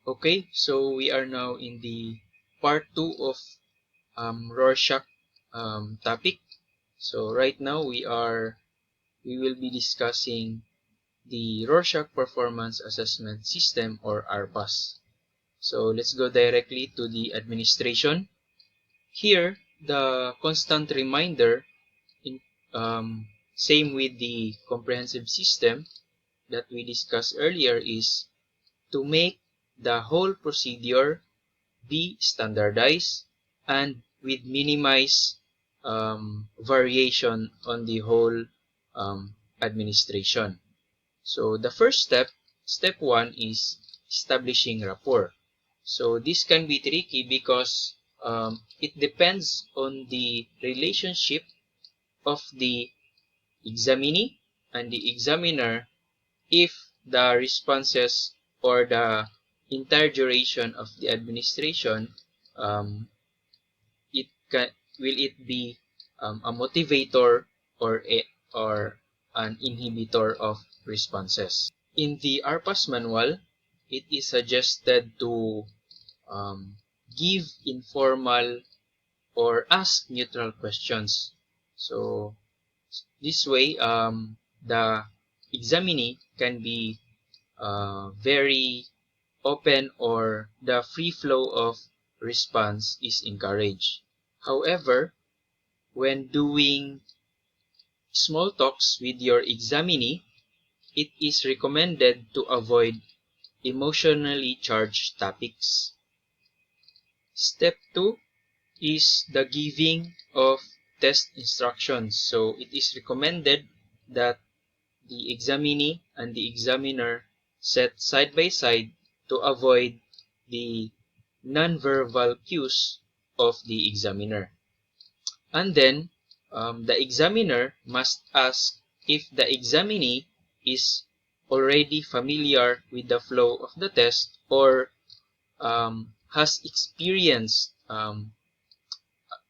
Okay, so we are now in the part 2 of Rorschach topic. So right now we will be discussing the Rorschach Performance Assessment System, or RPAS. So let's go directly to the administration. Here, the constant reminder, in same with the comprehensive system that we discussed earlier, is to make the whole procedure be standardized and with minimized variation on the whole administration. So the first step 1, is establishing rapport. So this can be tricky because it depends on the relationship of the examinee and the examiner. If the responses or the entire duration of the administration, um, it can will it be a motivator or an inhibitor of responses. In the RPAS manual, it is suggested to um, give informal or ask neutral questions. So this way, the examinee can be very open, or the free flow of response is encouraged. However, when doing small talks with your examinee, it is recommended to avoid emotionally charged topics. Step 2 is the giving of test instructions. So it is recommended that the examinee and the examiner set side by side to avoid the non-verbal cues of the examiner. And then the examiner must ask if the examinee is already familiar with the flow of the test, or has experienced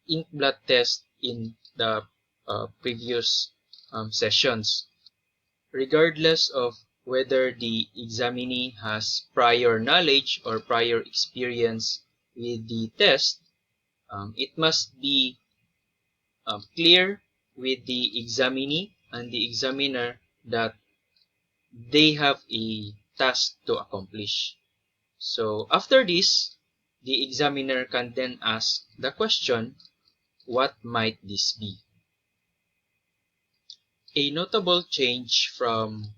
inkblot test in the previous sessions. Regardless of whether the examinee has prior knowledge or prior experience with the test, it must be clear with the examinee and the examiner that they have a task to accomplish. So after this, the examiner can then ask the question, what might this be? A notable change from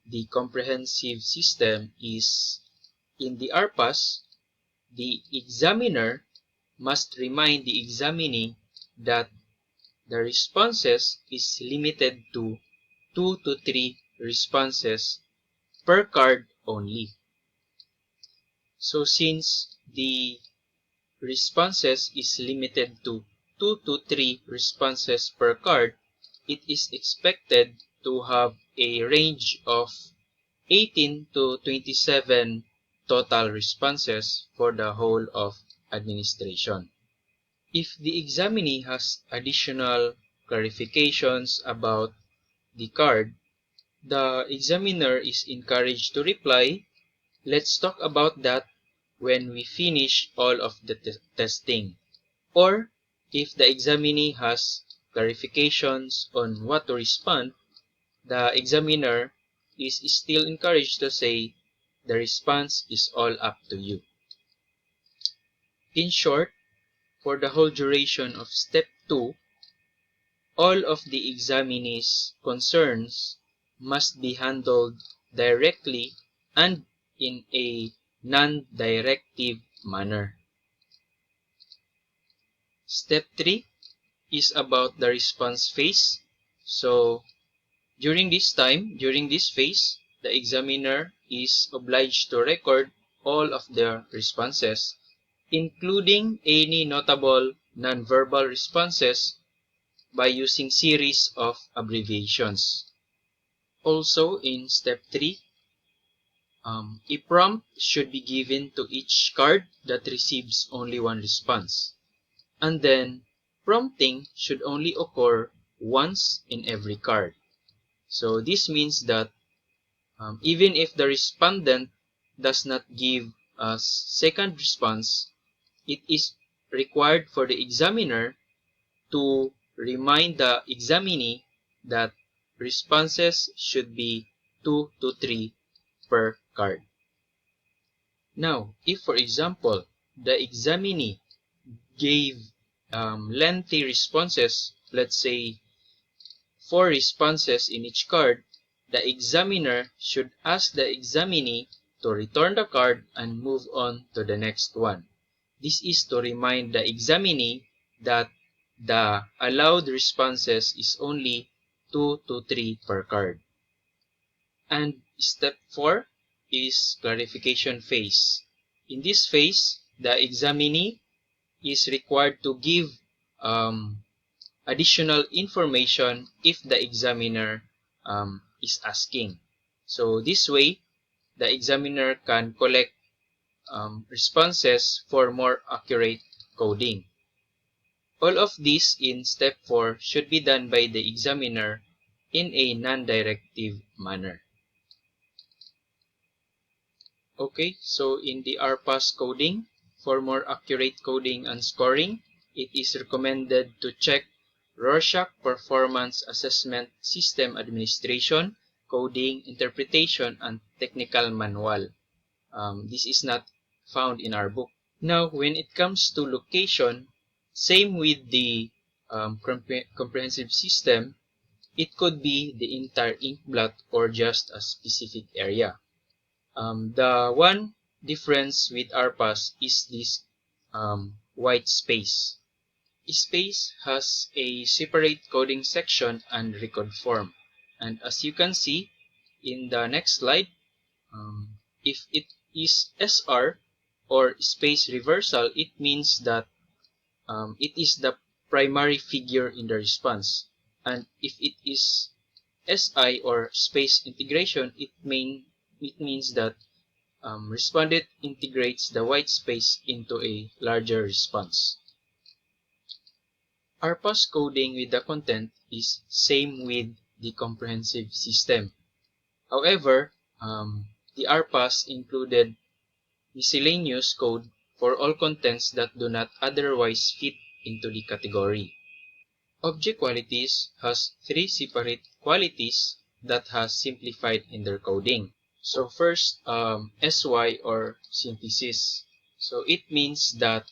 the comprehensive system is in the RPAS, the examiner must remind the examinee that the responses is limited to 2 to 3 responses per card only. So since the responses is limited to 2 to 3 responses per card, it is expected to have a range of 18 to 27 total responses for the whole of administration. If the examinee has additional clarifications about the card, the examiner is encouraged to reply, "Let's talk about that when we finish all of the testing." Or, if the examinee has clarifications on what to respond, the examiner is still encouraged to say, "The response is all up to you." In short, for the whole duration of Step 2, all of the examinee's concerns must be handled directly and in a non-directive manner. Step 3 is about the response phase. So, during this phase, the examiner is obliged to record all of their responses, including any notable nonverbal responses, by using series of abbreviations. Also, in Step 3, a prompt should be given to each card that receives only one response. And then, prompting should only occur once in every card. So this means that even if the respondent does not give second response, it is required for the examiner to remind the examinee that responses should be 2 to 3 per card. Now, if for example, the examinee gave lengthy responses, let's say 4 responses in each card, the examiner should ask the examinee to return the card and move on to the next one. This is to remind the examinee that the allowed responses is only 2 to 3 per card. And step 4 is clarification phase. In this phase, the examinee is required to give additional information if the examiner is asking. So this way, the examiner can collect responses for more accurate coding. All of this in step 4 should be done by the examiner in a non-directive manner. Okay, so in the RPAS coding, for more accurate coding and scoring, it is recommended to check Rorschach Performance Assessment System Administration, Coding, Interpretation, and Technical Manual. This is not found in our book. Now, when it comes to location, same with the comprehensive system, it could be the entire inkblot or just a specific area. The one difference with RPAS is this white space. Space has a separate coding section and record form. And as you can see in the next slide, if it is SR or space reversal, it means that it is the primary figure in the response. And if it is SI or space integration, it means that respondent integrates the white space into a larger response. RPAS coding with the content is same with the comprehensive system. However, the RPAS included miscellaneous code for all contents that do not otherwise fit into the category. Object qualities has 3 separate qualities that has simplified in their coding. So first, SY or synthesis. So it means that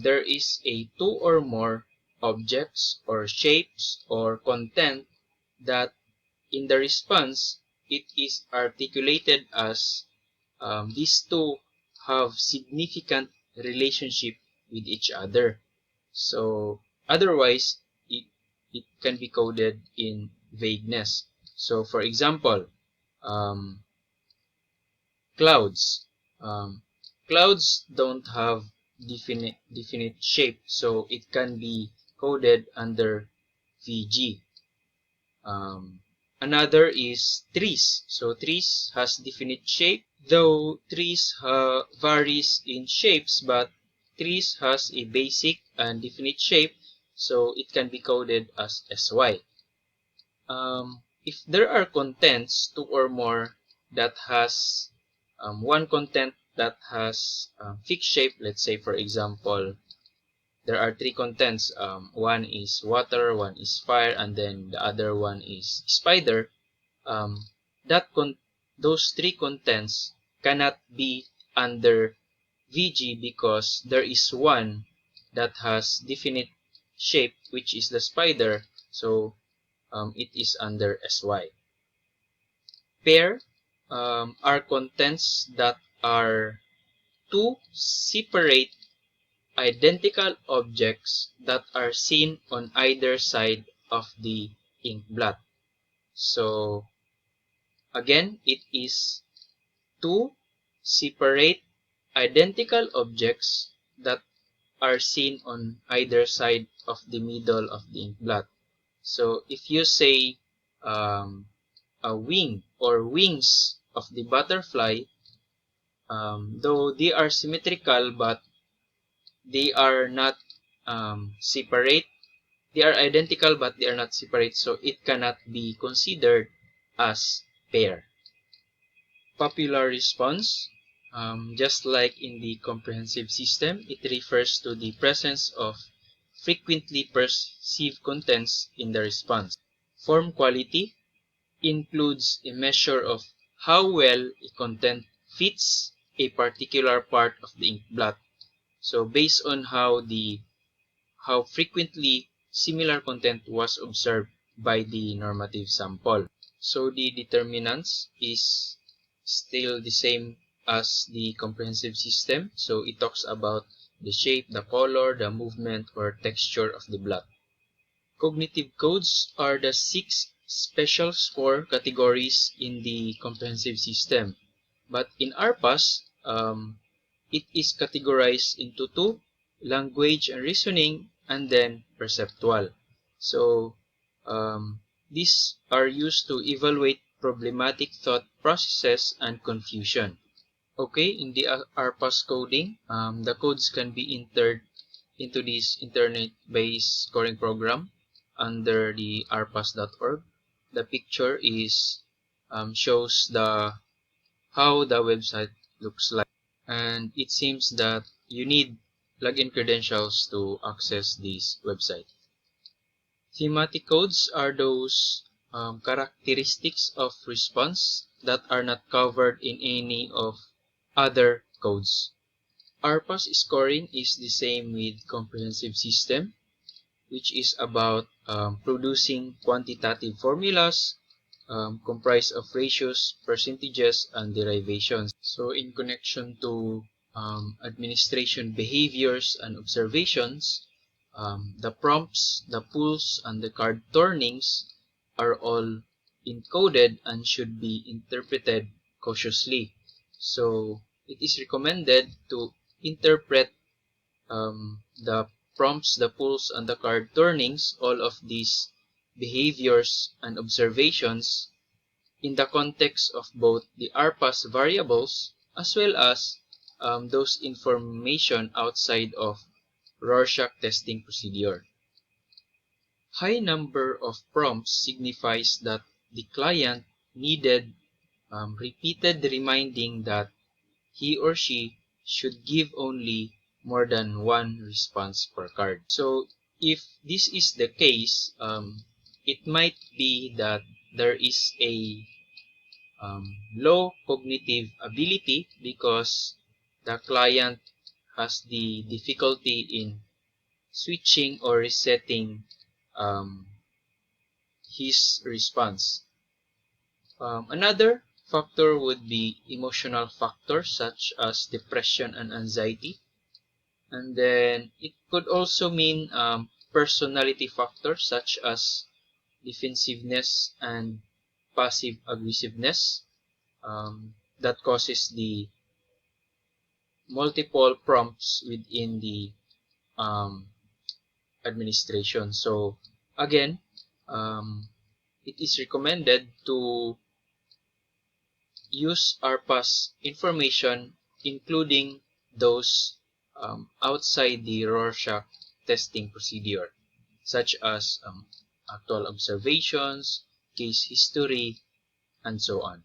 there is a 2 or more objects or shapes or content that in the response it is articulated as these two have significant relationship with each other. So otherwise it can be coded in vagueness. So for example, clouds. Clouds don't have definite shape, so it can be coded under VG. Another is trees. So trees has definite shape, though trees varies in shapes, but trees has a basic and definite shape, so it can be coded as SY. If there are contents, 2 or more, that has one content that has fixed shape, let's say for example, there are 3 contents. One is water, one is fire, and then the other one is spider. Those 3 contents cannot be under VG because there is one that has definite shape, which is the spider, so it is under SY. Pair are contents that are 2 separate identical objects that are seen on either side of the inkblot. So again, it is 2 separate identical objects that are seen on either side of the middle of the inkblot. So if you say a wing or wings of the butterfly, though they are symmetrical but they are not separate, they are identical but they are not separate, so it cannot be considered as pair. Popular response. Just like in the comprehensive system, it refers to the presence of frequently perceived contents in the response. Form quality includes a measure of how well a content fits a particular part of the inkblot. So based on how frequently similar content was observed by the normative sample. So the determinants is still the same as the comprehensive system. So it talks about the shape, the color, the movement, or texture of the blot. Cognitive codes are the 6 special score categories in the comprehensive system. But in RPAS, it is categorized into 2, language and reasoning, and then perceptual. So these are used to evaluate problematic thought processes and confusion. Okay, in the RPAS coding, the codes can be entered into this internet-based scoring program under the rpas.org. The picture is shows how the website looks like, and it seems that you need login credentials to access this website. Thematic codes are those characteristics of response that are not covered in any of other codes. RPAS scoring is the same with comprehensive system, which is about producing quantitative formulas comprised of ratios, percentages, and derivations. So in connection to administration behaviors and observations, the prompts, the pulls, and the card turnings are all encoded and should be interpreted cautiously. So it is recommended to interpret the prompts, the pulls, and the card turnings, all of these behaviors and observations in the context of both the RPAS variables as well as those information outside of Rorschach testing procedure. High number of prompts signifies that the client needed repeated reminding that he or she should give only more than one response per card. So if this is the case, it might be that there is a low cognitive ability because the client has the difficulty in switching or resetting his response. Another factor would be emotional factors such as depression and anxiety. And then it could also mean personality factors such as defensiveness and passive aggressiveness that causes the multiple prompts within the administration. So again, it is recommended to use RPAS information, including those outside the Rorschach testing procedure, such as actual observations, case history, and so on.